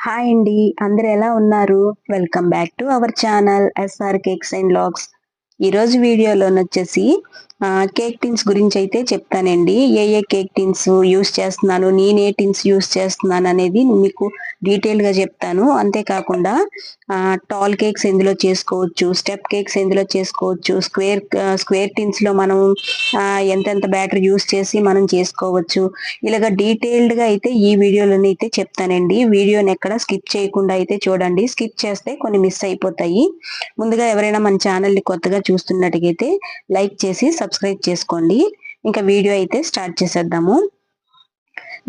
Hi అండి. అందరూ ఎలా ఉన్నారు? Welcome back to our channel SR cakes and vlogs. ఈరోజు వీడియోలోనొచ్చేసి కేక్ టిన్స్ గురించయితే చెప్తానండి. ఏ కేక్ టిన్స్ యూజ్ చేస్తున్నాను, నేనే టిన్స్ యూజ్ చేస్తున్నాననేది మీకు డీటెయిల్‌గా చెప్తాను. అంతేకాకుండా టాల్ కేక్స్ ఎందులో చేసుకోవచ్చు, స్టెప్ కేక్స్ ఎందులో చేసుకోవచ్చు, స్క్వేర్ టిన్స్‌లో మనం ఎంతెంత బ్యాటర్ యూజ్ చేసి మనం చేసుకోవచ్చు. ఇలాగ డీటెయిల్డ్‌గా అయితే ఈ వీడియోలోనైతే చెప్తానండి. వీడియోని ఎక్కడ స్కిప్ చేయకుండా అయితే చూడండి. స్కిప్ చేస్తే కొన్ని మిస్ అయిపోతాయి. ముందుగా ఎవరైనా మన ఛానల్‌ని కొత్తగా చూస్తున్నట్టుగైతే లైక్ చేసి సబ్స్క్రైబ్ చేసుకోండి. ఇంకా వీడియో అయితే స్టార్ట్ చేసేద్దాము.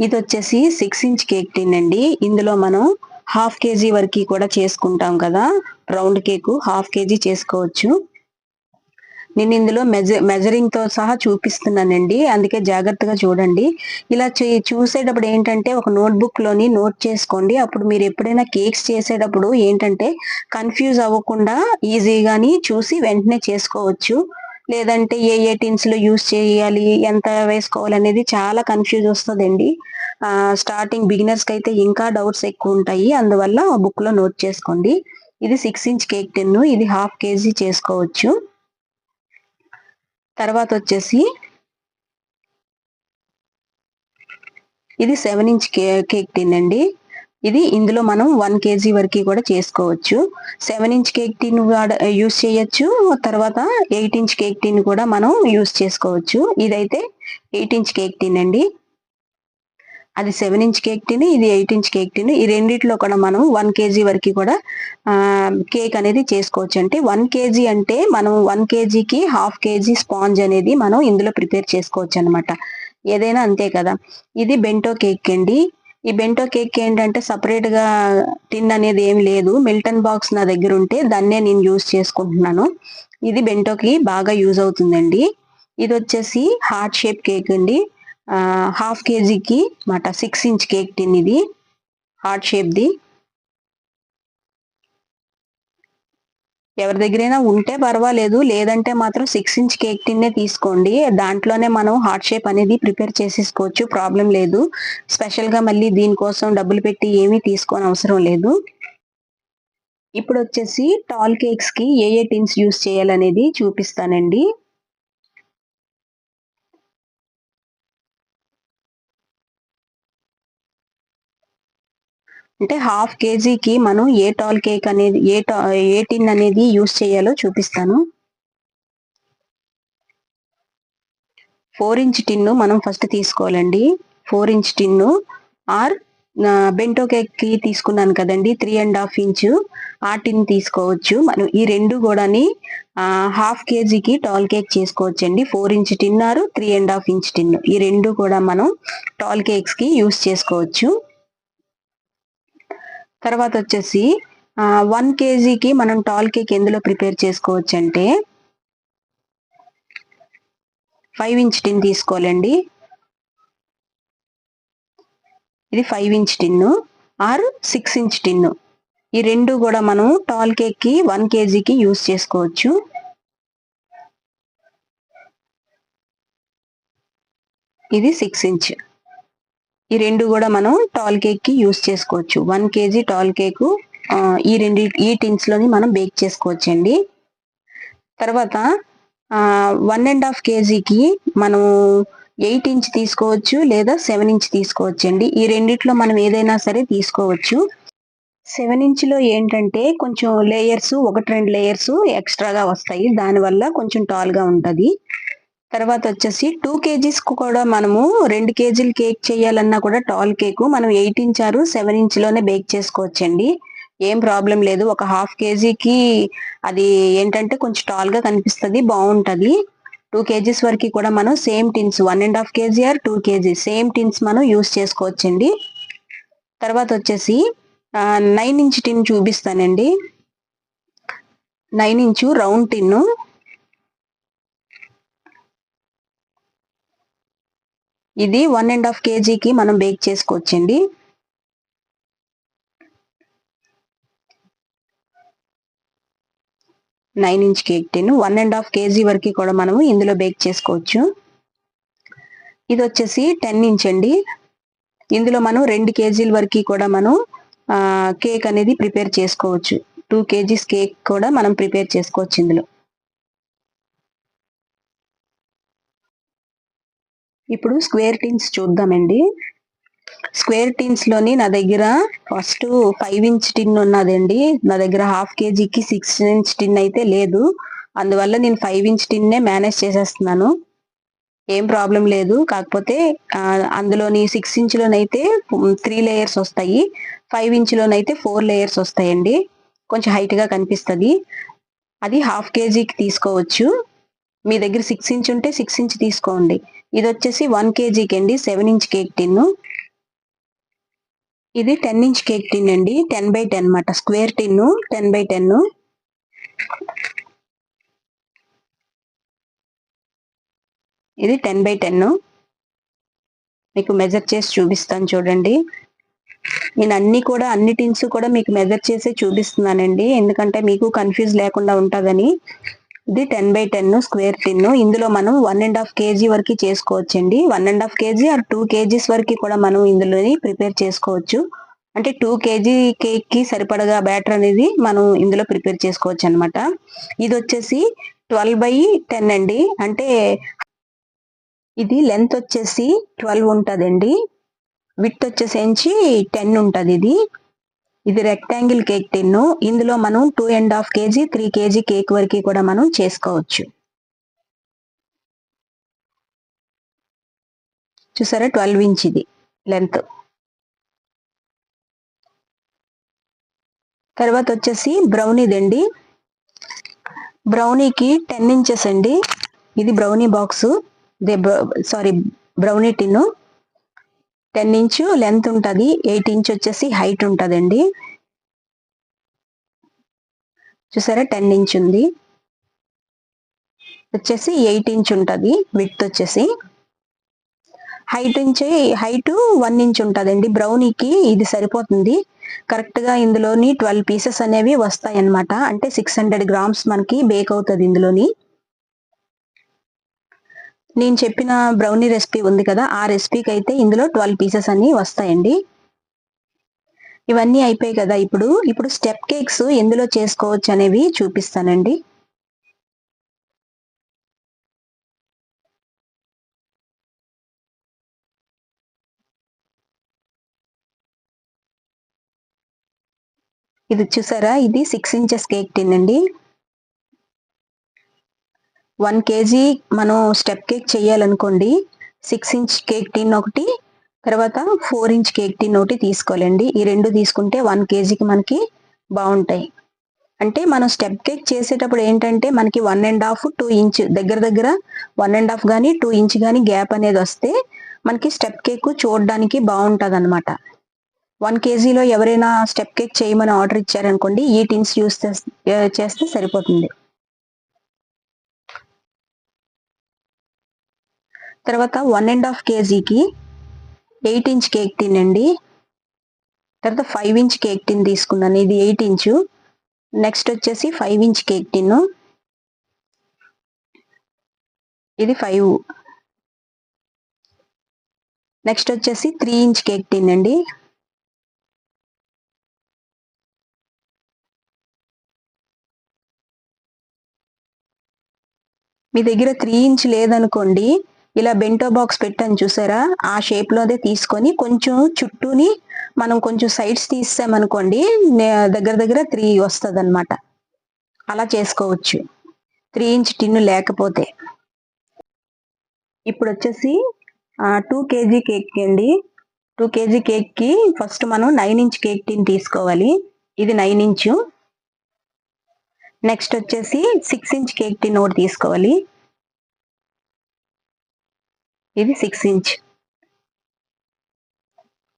ఇదొచ్చేసి 6 ఇంచ్ కేక్ టిన్ అండి. ఇందులో మనం హాఫ్ కేజీ వరకి కూడా చేసుకుంటాం కదా! రౌండ్ కేకు హాఫ్ కేజీ చేసుకోవచ్చు. నేను ఇందులో మెజరింగ్‌తో సహా చూపిస్తున్నానండి. అందుకే జాగ్రత్తగా చూడండి. ఇలా చూసేటప్పుడు ఏంటంటే ఒక నోట్‌బుక్‌లోని నోట్ చేసుకోండి. అప్పుడు మీరు ఎప్పుడైనా కేక్స్ చేసేటప్పుడు ఏంటంటే కన్‌ఫ్యూజ్ అవ్వకుండా ఈజీగాని చూసి వెంటనే చేసుకోవచ్చు. లేదంటే ఏ టిన్స్‌లో యూజ్ చేయాలి, ఎంత వేసుకోవాలనేది చాలా కన్‌ఫ్యూజ్ వస్తదండి. స్టార్టింగ్ బిగినర్స్‌కైతే ఇంకా డౌట్స్ ఎక్కువుంటాయి. అందువల్ల బుక్‌లో నోట్ చేసుకోండి. ఇది 6 ఇంచ్ కేక్ టిన్ను. ఇది హాఫ్ కేజీ చేసుకోవచ్చు. తర్వాతొచ్చేసి ఇది 7 ఇంచ్ కేక్ టిన్ అండి. ఇందులో మనం 1 కేజీ వరకి కూడా చేసుకోవచ్చు. 7 ఇంచ్ కేక్ టిన్ యూజ్ చేయొచ్చు. తర్వాత 8 ఇంచ్ కేక్ టిన్ కూడా మనం యూజ్ చేసుకోవచ్చు. ఇదైతే 8 ఇంచ్ కేక్ టిన్ అండి. అది 7 ఇంచ్ కేక్ టిన్, ఇది 8 ఇంచ్ కేక్ టిన్. ఈ రెండిట్లో కూడా మనం 1 కేజీ వరకి కూడా కేక్ అనేది చేసుకోవచ్చు. అంటే 1 కేజీ అంటే మనం 1 కేజీకి హాఫ్ కేజీ స్పాంజ్ అనేది మనం ఇందులో ప్రిపేర్ చేసుకోవచ్చనమాట. ఏదైనా అంతే కదా! ఇది బెంటో కేక్ అండి. ఈ బెంటో కేక్ ఏంటంటే సెపరేట్‌గా టిన్ అనేది ఏమి లేదు. మిల్టన్ బాక్స్ నా దగ్గరుంటే దాన్నే నేను యూజ్ చేసుకుంటున్నాను. ఇది బెంటోకి బాగా యూజ్ అవుతుందండి. ఇదొచ్చేసి హార్ట్ షేప్ కేక్ అండి. హాఫ్ కేజీకి మాట 6 ఇంచ్ కేక్ టిన్ ఇది. హార్ట్ షేప్‌ది. ఎవరి దగ్గరైనా ఉంటే పర్వాలేదు. లేదంటే మాత్రం 6 ఇంచ్ కేక్ టిన్నే తీసుకోండి. దాంట్లోనే మనం హార్ట్ షేప్ అనేది ప్రిపేర్ చేసేసుకోవచ్చు. ప్రాబ్లమ్ లేదు. స్పెషల్‌గా మళ్ళీ దీనికోసం డబ్బులు పెట్టి ఏమీ తీసుకోనవసరం లేదు. ఇప్పుడొచ్చేసి టాల్ కేక్స్‌కి ఏ టిన్స్ యూజ్ చేయాలనేది చూపిస్తానండి. అంటే హాఫ్ కేజీకి మనం ఏ టాల్ కేక్ అనేది ఏ టిన్ అనేది యూజ్ చేయాలో చూపిస్తాను. 4 ఇంచ్ టిన్ను మనం ఫస్ట్ తీసుకోవాలండి. 4 ఇంచ్ టిన్ను ఆర్ బెంటో కేక్‌కి తీసుకున్నాను కదండీ! 3½ ఇంచు ఆ టిన్ తీసుకోవచ్చు. మనం ఈ 2 గూడాని హాఫ్ కేజీకి టాల్ కేక్ చేసుకోవచ్చండి. 4 inch tin are 3½ inch tin. ఈ 2 కూడా మనం టాల్ కేక్స్‌కి యూజ్ చేసుకోవచ్చు. తర్వాతొచ్చేసి 1 కేజీకి మనం టాల్ కేక్ ఎందులో ప్రిపేర్ చేసుకోవచ్చంటే 5 ఇంచ్ టిన్ తీసుకోవాలండి. ఇది 5 inch tin or 6 inch tin. ఈ 2 గూడా మనం టాల్ కేక్‌కి 1 కేజీకి యూజ్ చేసుకోవచ్చు. ఇది 6 ఇంచ్. ఈ 2 గూడా మనం టాల్ కేక్‌కి యూజ్ చేసుకోవచ్చు. 1 కేజీ టాల్ కేకు ఈ టిన్స్‌లోని మనం బేక్ చేసుకోవచ్చండి. తర్వాత 1½ కేజీకి మనం 8 ఇంచ్ తీసుకోవచ్చు లేదా 7 ఇంచ్ తీసుకోవచ్చండి. ఈ రెండిట్లో మనం ఏదైనా సరే తీసుకోవచ్చు. 7 ఇంచ్‌లో ఏంటంటే కొంచెం లేయర్స్ 1, 2 లేయర్స్ ఎక్స్‌ట్రాగా వస్తాయి. దానివల్ల కొంచెం టాల్‌గా ఉంటది. తర్వాతొచ్చేసి 2 కేజీస్‌కు కూడా మనము 2 కేజీలు కేక్ చేయాలన్నా కూడా టాల్ కేకు మనం 8 ఇంచ్ ఆర్ 7 ఇంచ్‌లోనే బేక్ చేసుకోవచ్చండి. ఏం ప్రాబ్లమ్ లేదు. ఒక హాఫ్ కేజీకి అది ఏంటంటే కొంచెం టాల్‌గా కనిపిస్తది. బావుంటది. 2 కేజీస్ వరకి కూడా మనం same tins 1½ KG or 2 KG same tins మనం యూజ్ చేసుకోవచ్చండి. తర్వాతొచ్చేసి 9 ఇంచ్ టిన్ చూపిస్తానండి. 9 ఇంచు రౌండ్ టిన్ను. ఇది 1½ కేజీకి మనం బేక్ చేసుకోవచ్చండి. Nine inch cake tin 1½ KG వరకి కూడా మనము ఇందులో బేక్ చేసుకోవచ్చు. ఇదొచ్చేసి 10 ఇంచ్ అండి. ఇందులో మనం 2 కేజీల వరకి కూడా మనం కేక్ అనేది ప్రిపేర్ చేసుకోవచ్చు. 2 కేజీస్ కేక్ కూడా మనం ప్రిపేర్ చేసుకోవచ్చు ఇందులో. ఇప్పుడు స్క్వేర్ టిన్స్ చూద్దామండి. స్క్వేర్ టిన్స్ లోని నా దగ్గర ఫస్ట్ 5 ఇంచ్ టిన్ ఉన్నదండి. నా దగ్గర హాఫ్ కేజీకి 6 ఇంచ్ టిన్ అయితే లేదు. అందువల్ల నేను 5 ఇంచ్ టిన్నే మేనేజ్ చేసేస్తున్నాను. ఏం ప్రాబ్లం లేదు. కాకపోతే అందులోని 6 ఇంచులోనైతే 3 లేయర్స్ వస్తాయి. 5 ఇంచులోనైతే 4 లేయర్స్ వస్తాయండి. కొంచెం హైట్ గా కనిపిస్తుంది. అది హాఫ్ కేజీకి తీసుకోవచ్చు. మీ దగ్గర 6 ఇంచ్ ఉంటే 6 ఇంచ్ తీసుకోండి. ఇది వచ్చేసి 1 కేజీకి అండి 7 ఇంచ్ కేక్ టిన్. ఇది 10 ఇంచ్ కేక్ టిన్ అండి. 10x10 అన్నమాట. స్క్వేర్ టిన్ 10x10. ఇది 10x10. మీకు మెజర్ చేసి చూపిస్తాను చూడండి. నేను అన్ని టిన్స్ కూడా మీకు మెజర్ చేసి చూపిస్తున్నానండి. ఎందుకంటే మీకు కన్ఫ్యూజ్ లేకుండా ఉంటుందని. ఇది 10x10 స్క్వేర్ టిన్. ఇందులో మనం 1.5 కేజీ వరకు చేసుకోవచ్చండి. 1.5 కేజీ ఆర్ 2 కేజీస్ వరకు కూడా మనం ఇందులోని ప్రిపేర్ చేసుకోవచ్చు. అంటే 2 కేజీ కేక్ కి సరిపడగా బ్యాటర్ అనేది మనం ఇందులో ప్రిపేర్ చేసుకోవచ్చు అనమాట. ఇది వచ్చేసి 12x10 అండి. అంటే ఇది లెంత్ వచ్చేసి 12 ఉంటుందండి. విడ్త్ వచ్చేసి 10 ఉంటుంది. ఇది రెక్టాంగిల్ కేక్ టిన్. ఇందులో మనం 2.5 కేజీ 3 కేజీ కేక్ వరకు కూడా మనం చేసుకోవచ్చు. చూసారా 12 ఇంచ్ ఇది లెంత్. తర్వాత వచ్చేసి బ్రౌనీదండి. బ్రౌనీకి 10 ఇంచెస్ అండి. ఇది బ్రౌనీ బాక్స్, బ్రౌనీ టిన్. 10 ఇంచ్ లెంత్ ఉంటుంది. 8 ఇంచ్ వచ్చేసి హైట్ ఉంటుందండి. చూసారా 10 ఇంచ్ ఉంది. వచ్చేసి 8 ఇంచ్ ఉంటుంది. విడ్త్ వచ్చేసి హైట్ 1 ఇంచ్ ఉంటుందండి. బ్రౌనీకి ఇది సరిపోతుంది. కరెక్ట్ గా ఇందులోని 12 పీసెస్ అనేవి వస్తాయి అన్నమాట. అంటే 600 గ్రామ్స్ మనకి బేక్ అవుతుంది ఇందులోని. నేను చెప్పిన బ్రౌనీ రెసిపీ ఉంది కదా, ఆ రెసిపీకి అయితే ఇందులో 12 పీసెస్ అన్ని వస్తాయండి. ఇవన్నీ అయిపోయాయి కదా. ఇప్పుడు స్టెప్ కేక్స్ ఎందులో చేసుకోవచ్చు అనేవి చూపిస్తానండి. ఇది చూసారా, ఇది 6 ఇంచెస్ కేక్ టిన్ అండి. 1 కేజీ మనం స్టెప్ కేక్ చేయాలనుకోండి, 6 ఇంచ్ కేక్ టిన్ ఒకటి, తర్వాత 4 ఇంచ్ కేక్ టిన్ ఒకటి తీసుకోవాలండి. ఈ రెండు తీసుకుంటే 1 కేజీకి మనకి బాగుంటాయి. అంటే మనం స్టెప్ కేక్ చేసేటప్పుడు ఏంటంటే మనకి 1.5 2 ఇంచ్ దగ్గర 1.5 కానీ 2 ఇంచ్ కానీ గ్యాప్ అనేది వస్తే మనకి స్టెప్ కేక్ చూడడానికి బాగుంటుంది అనమాట. 1 కేజీలో ఎవరైనా స్టెప్ కేక్ చేయమని ఆర్డర్ ఇచ్చారనుకోండి, ఈ టిన్స్ యూస్ చేస్తే సరిపోతుంది. తర్వాత 1.5 కేజీకి 8 ఇంచ్ కేక్ టిన్ అండి. తర్వాత 5 ఇంచ్ కేక్ టిన్ తీసుకున్నాను. ఇది 8 ఇంచు. నెక్స్ట్ వచ్చేసి 5 ఇంచ్ కేక్ టిన్. ఇది 5. నెక్స్ట్ వచ్చేసి 3 ఇంచ్ కేక్ టిన్ అండి. మీ దగ్గర 3 ఇంచ్ లేదనుకోండి, ఇలా బెంటో బాక్స్ పెట్టాను చూసారా, ఆ షేప్ లోదే తీసుకొని కొంచెం చుట్టూని మనం కొంచెం సైడ్స్ తీసామనుకోండి, దగ్గర 3 వస్తుంది అనమాట. అలా చేసుకోవచ్చు 3 ఇంచ్ టిన్ లేకపోతే. ఇప్పుడు వచ్చేసి 2 కేజీ కేక్ అండి. 2 కేజీ కేక్ కి ఫస్ట్ మనం 9 ఇంచ్ కేక్ టిన్ తీసుకోవాలి. ఇది 9 ఇంచు. నెక్స్ట్ వచ్చేసి 6 ఇంచ్ కేక్ టిన్ ఒకటి తీసుకోవాలి. ఇది 6 ఇంచ్.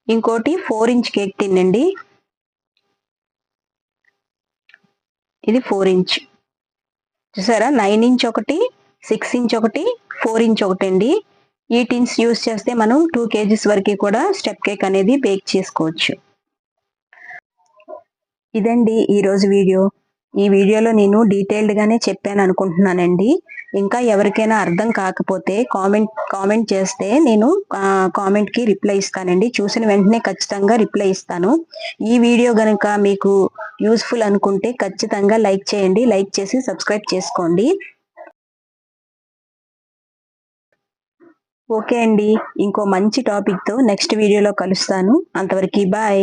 ఇంకోటి 4 ఇంచ్ కేక్ టిన్ అండి. ఇది 4 ఇంచ్. చూసారా 9 ఇంచ్ ఒకటి, 6 ఇంచ్ ఒకటి, 4 ఇంచ్ ఒకటి అండి. ఈ టిన్స్ యూస్ చేస్తే మనం 2 కేజీస్ వరకు కూడా స్టెప్ కేక్ అనేది బేక్ చేసుకోవచ్చు. ఇదండి ఈరోజు వీడియో. ఈ వీడియోలో నేను డీటెయిల్డ్ గానే చెప్పాను అనుకుంటున్నానండి. ఇంకా ఎవరికైనా అర్థం కాకపోతే కామెంట్ చేస్తే నేను కామెంట్ కి రిప్లై ఇస్తానండి. చూసిన వెంటనే ఖచ్చితంగా రిప్లై ఇస్తాను. ఈ వీడియో గనుక మీకు యూస్ఫుల్ అనుకుంటే ఖచ్చితంగా లైక్ చేయండి. లైక్ చేసి సబ్స్క్రైబ్ చేసుకోండి. ఓకే అండి, ఇంకో మంచి టాపిక్ తో నెక్స్ట్ వీడియోలో కలుస్తాను. అంతవరకు బాయ్.